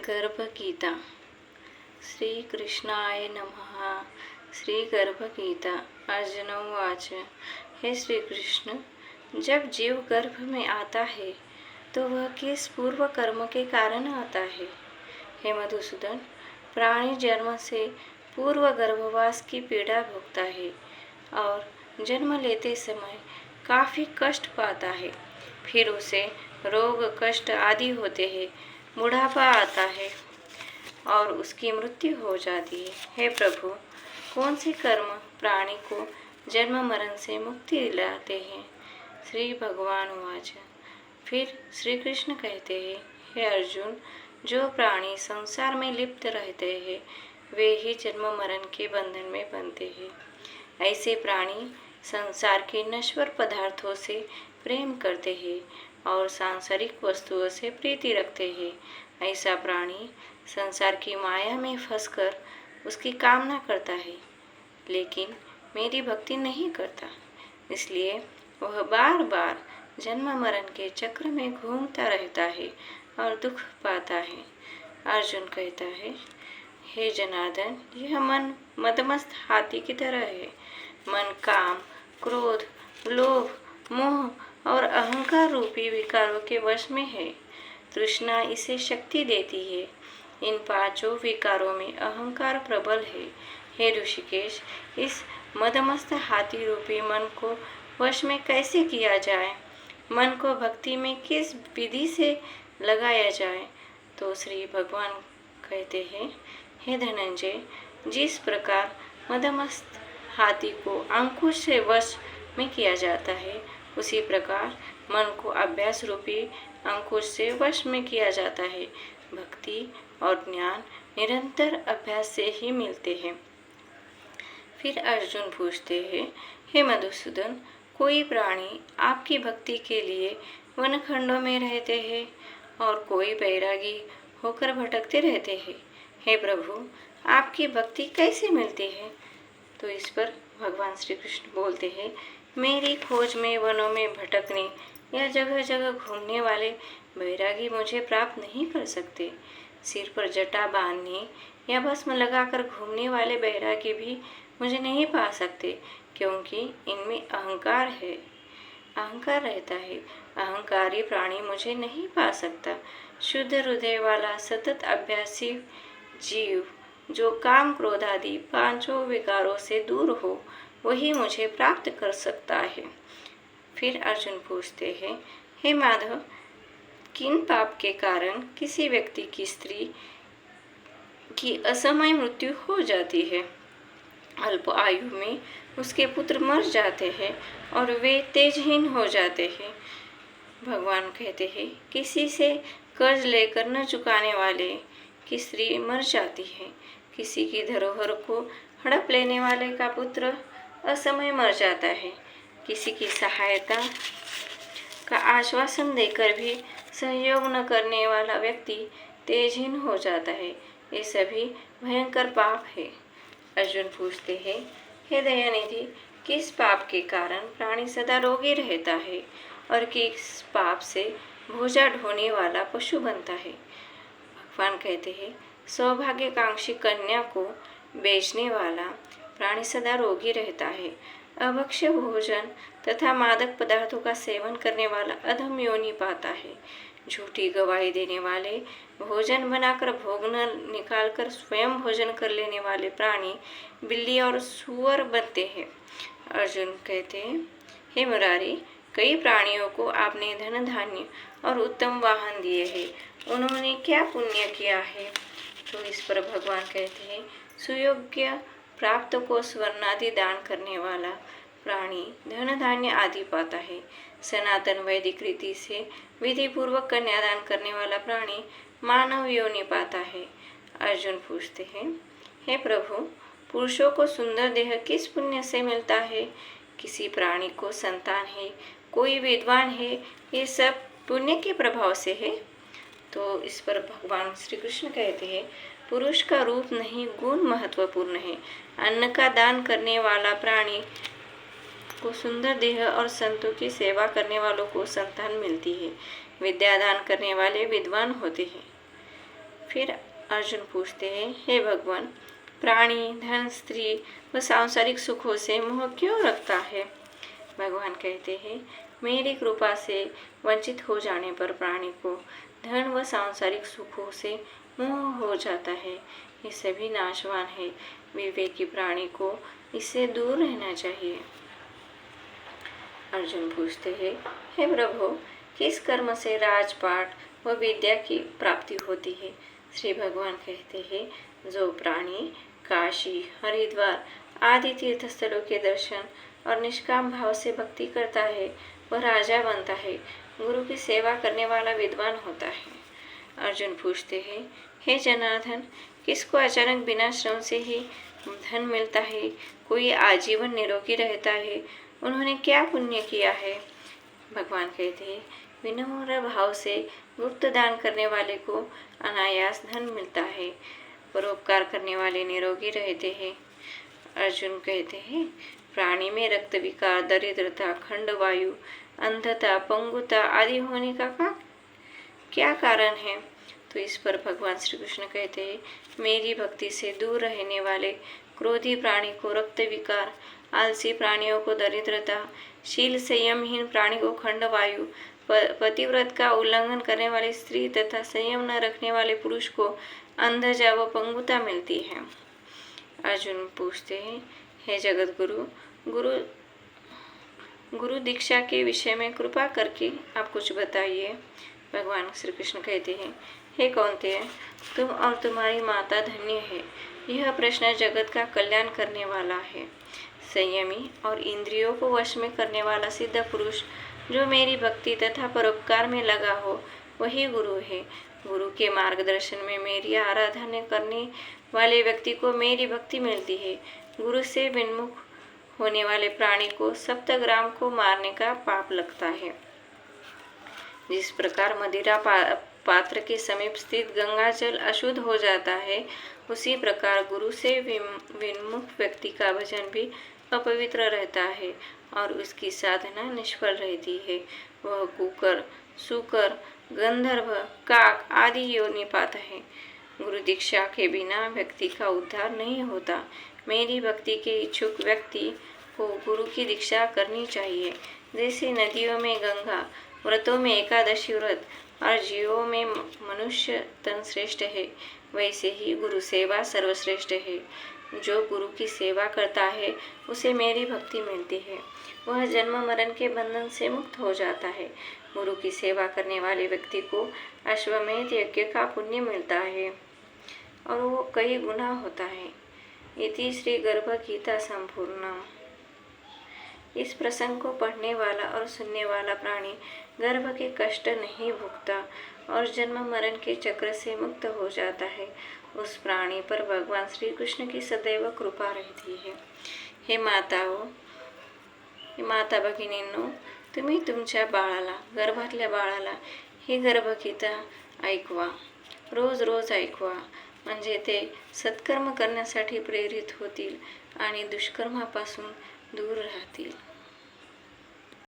गर्भगीता। श्री कृष्णाय नमः। श्री गर्भगीता। अर्जुन उवाच। हे श्री कृष्ण, जब जीव गर्भ में आता है तो वह किस पूर्व कर्म के कारण आता है? हे मधुसूदन, प्राणी जन्म से पूर्व गर्भवास की पीड़ा भोगता है और जन्म लेते समय काफ़ी कष्ट पाता है। फिर उसे रोग कष्ट आदि होते हैं, बुढ़ापा आता है और उसकी मृत्यु हो जाती है। हे प्रभु, कौन से कर्म प्राणी को जन्म मरण से मुक्ति दिलाते हैं? श्री भगवान उवाच। फिर श्री कृष्ण कहते हैं, हे अर्जुन, जो प्राणी संसार में लिप्त रहते हैं वे ही जन्म मरण के बंधन में बनते हैं। ऐसे प्राणी संसार के नश्वर पदार्थों से प्रेम करते हैं और सांसारिक वस्तुओं से प्रीति रखते हैं। ऐसा प्राणी संसार की माया में फंसकर उसकी कामना करता है, लेकिन मेरी भक्ति नहीं करता। इसलिए वह बार बार जन्म मरण के चक्र में घूमता रहता है और दुख पाता है। अर्जुन कहता है, हे जनार्दन, यह मन मदमस्त हाथी की तरह है। मन काम, क्रोध, लोभ, मोह और अहंकार रूपी विकारों के वश में है। तृष्णा इसे शक्ति देती है। इन पांचों विकारों में अहंकार प्रबल है। हे ऋषिकेश, इस मदमस्त हाथी रूपी मन को वश में कैसे किया जाए? मन को भक्ति में किस विधि से लगाया जाए? तो श्री भगवान कहते हैं, हे धनंजय, जिस प्रकार मदमस्त हाथी को अंकुश से वश में किया जाता है, उसी प्रकार मन को अभ्यास रूपी अंकुश से वश में किया जाता है। भक्ति और ज्ञान निरंतर अभ्यास से ही मिलते हैं। फिर अर्जुन पूछते हैं, हे मधुसूदन, कोई प्राणी आपकी भक्ति के लिए वनखंडों में रहते हैं और कोई बैरागी होकर भटकते रहते हैं। हे प्रभु, आपकी भक्ति कैसे मिलती है? तो इस पर भगवान श्री कृष्ण बोलते हैं, मेरी खोज में वनों में भटकने या जगह जगह घूमने वाले बैरागी मुझे प्राप्त नहीं कर सकते। सिर पर जटा बांधने या भस्म लगाकर घूमने वाले बैरागी भी मुझे नहीं पा सकते, क्योंकि इनमें अहंकार है, अहंकार रहता है। अहंकारी प्राणी मुझे नहीं पा सकता। शुद्ध हृदय वाला सतत अभ्यासी जीव जो काम क्रोध आदि पांचों विकारों से दूर हो, वही मुझे प्राप्त कर सकता है। फिर अर्जुन पूछते हैं, हे माधव, किन पाप के कारण किसी व्यक्ति की स्त्री की असमय मृत्यु हो जाती है? अल्प आयु में उसके पुत्र मर जाते हैं और वे तेजहीन हो जाते हैं। भगवान कहते हैं, किसी से कर्ज लेकर न चुकाने वाले की स्त्री मर जाती है। किसी की धरोहर को हड़प लेने वाले का पुत्र असमय मर जाता है। किसी की सहायता का आश्वासन देकर भी सहयोग न करने वाला व्यक्ति तेजहीन हो जाता है। ये सभी भयंकर पाप है। अर्जुन पूछते हैं, हे दयानिधि, किस पाप के कारण प्राणी सदा रोगी रहता है और किस पाप से भोजा ढोने वाला पशु बनता है? भगवान कहते हैं, सौभाग्यकांक्षी कन्या को बेचने वाला प्राणी सदा रोगी रहता है। अभक्ष्य भोजन तथा मादक पदार्थों का सेवन करने वाला अधम योनि पाता है। झूठी गवाही देने वाले, भोजन बनाकर भोग न निकालकर स्वयं भोजन कर लेने वाले प्राणी बिल्ली और सुअर बनते हैं। अर्जुन कहते हैं, हे मुरारी, कई प्राणियों को आपने धन धान्य और उत्तम वाहन दिए हैं, उन्होंने क्या पुण्य किया है? तो इस पर भगवान कहते हैं, सुयोग्य प्राप्त को स्वर्णादि दान करने वाला प्राणी धन धान्य आदि पाता है। सनातन वैदिक रीति से विधि पूर्वक कन्यादान करने वाला प्राणी मानव योनि पाता है। अर्जुन पूछते हैं, हे प्रभु, पुरुषों को सुंदर देह किस पुण्य से मिलता है? किसी प्राणी को संतान है, कोई विद्वान है, ये सब पुण्य के प्रभाव से है। तो इस पर भगवान श्री कृष्ण कहते हैं, पुरुष का रूप नहीं, गुण महत्वपूर्ण है। अन्न का दान करने वाला प्राणी को सुंदर देह और संतों की सेवा करने वालों को संतान मिलती है। विद्या दान करने वाले विद्वान होते हैं। फिर अर्जुन पूछते हैं, हे भगवान, प्राणी धन स्त्री व सांसारिक सुखों से मोह क्यों रखता है? भगवान कहते हैं, मेरी कृपा से वंचित हो जाने पर प्राणी को धन व सांसारिक सुखों से मोह हो जाता है। ये सभी नाशवान है। विवेकी प्राणी को इससे दूर रहना चाहिए। अर्जुन पूछते हैं, हे प्रभु, किस कर्म से राजपाट व विद्या की प्राप्ति होती है? श्री भगवान कहते हैं, जो प्राणी काशी, हरिद्वार आदि तीर्थ स्थलों के दर्शन और निष्काम भाव से भक्ति करता है वह राजा बनता है, गुरु की सेवा करने वाला विद्वान होता है। अर्जुन पूछते हैं, हे जनार्दन, किसको अचानक बिना श्रम से ही धन मिलता है? कोई आजीवन निरोगी रहता है, उन्होंने क्या पुण्य किया है? भगवान कहते हैं, विनम्र भाव से गुप्त दान करने वाले को अनायास धन मिलता है, परोपकार करने वाले निरोगी रहते हैं। अर्जुन कहते हैं, प्राणी में रक्त विकार, दरिद्रता, खंडवायु, अंधता, पंगुता आदि होने का क्या कारण है? तो इस पर भगवान श्री कृष्ण कहते हैं, मेरी भक्ति से दूर रहने वाले क्रोधी प्राणी को रक्त विकार, आलसी प्राणियों को दरिद्रता, शील संयमहीन प्राणी को खंडवायु, पतिव्रत का उल्लंघन करने वाली स्त्री तथा संयम न रखने वाले पुरुष को अंधजा व पंगुता मिलती है। अर्जुन पूछते हैं, हे जगत गुरु दीक्षा के विषय में कृपा करके आप कुछ बताइए। भगवान श्री कृष्ण कहते हैं, हे कौन्तेय, तुम और तुम्हारी माता धन्य है। यह प्रश्न जगत का कल्याण करने वाला है। संयमी और इंद्रियों को वश में करने वाला सिद्ध पुरुष जो मेरी भक्ति तथा परोपकार में लगा हो वही गुरु है। गुरु के मार्गदर्शन में मेरी आराधना करने वाले व्यक्ति को मेरी भक्ति मिलती है। गुरु से विन्मुख होने वाले प्राणी को सप्तग्राम को मारने का पाप लगता है। जिस प्रकार मदिरा पात्र के समीप स्थित गंगा जल अशुद्ध हो जाता है, उसी प्रकार गुरु से विन्मुख व्यक्ति का भजन भी अपवित्र रहता है और उसकी साधना निष्फल रहती है। वह कुकर, सूकर, गंधर्व, काक आदि योनि पाता है। गुरु दीक्षा के बिना व्यक्ति का उद्धार नहीं होता। मेरी भक्ति के इच्छुक व्यक्ति को गुरु की दीक्षा करनी चाहिए। जैसे नदियों में गंगा, व्रतों में एकादशी व्रत और जीवों में मनुष्य तन श्रेष्ठ है, वैसे ही गुरु सेवा सर्वश्रेष्ठ है। जो गुरु की सेवा करता है उसे मेरी भक्ति मिलती है। वह जन्म मरण के बंधन से मुक्त हो जाता है। गुरु की सेवा करने वाले व्यक्ति को अश्वमेध यज्ञ का पुण्य मिलता है और वो कई गुना होता है। इति श्री गर्भ गीता संपूर्णम। इस प्रसंग को पढ़ने वाला और सुनने वाला प्राणी गर्भ के कष्ट नहीं भुगता और जन्म मरण के चक्र से मुक्त हो जाता है। उस प्राणी पर भगवान श्री कृष्ण की सदैव कृपा रहती है। हे माताओ, हे माता भगिनींनो, तुम्ही तुमच्या बाळाला, गर्भातल्या बाळाला ही गर्भगीता ऐकवा, रोज रोज ऐकवा, म्हणजे ते सत्कर्म करण्यासाठी प्रेरित होतील आणि दुष्कर्मापासून दूर राहतील।